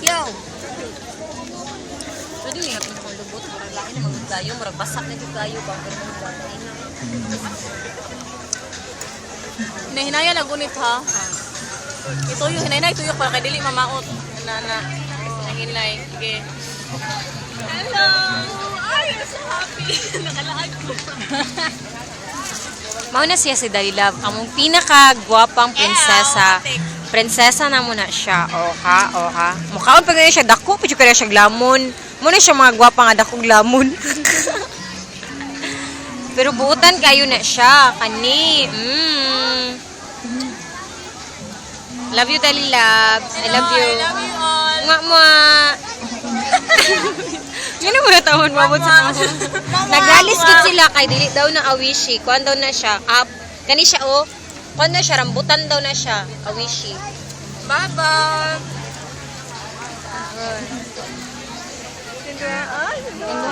Yo! Pwede nga itong mga lubot. Murag lain na mga gayo. Murag basak na yung gayo ba? Pero mga gayo na. Hinahinaya lang gunit ha. Ito yung hinay ito yung para kay dili mamaot. Na. Nanginlay. Sige. Hello! Ay, I'm so happy. Nakalaan ko. Mauna siya si Dalilove, among pinakagwapang prinsesa. Prinsesa na muna siya. Oha. Mukhaon pa ganyan siya dako, pwede ka siya glamon. Muna siya mga gwapa nga dako glamon. Pero buutan kayo na siya, kani. Love you, Dalilove. I love you. I love you all. Nga. Yan mo na tawon mabot sa mga. Nagalis gud sila kay dili daw na awishi. Kuan daw na siya. Up. Kani siya kuan na siya rambutan daw na siya. Awishi. Bye-bye. And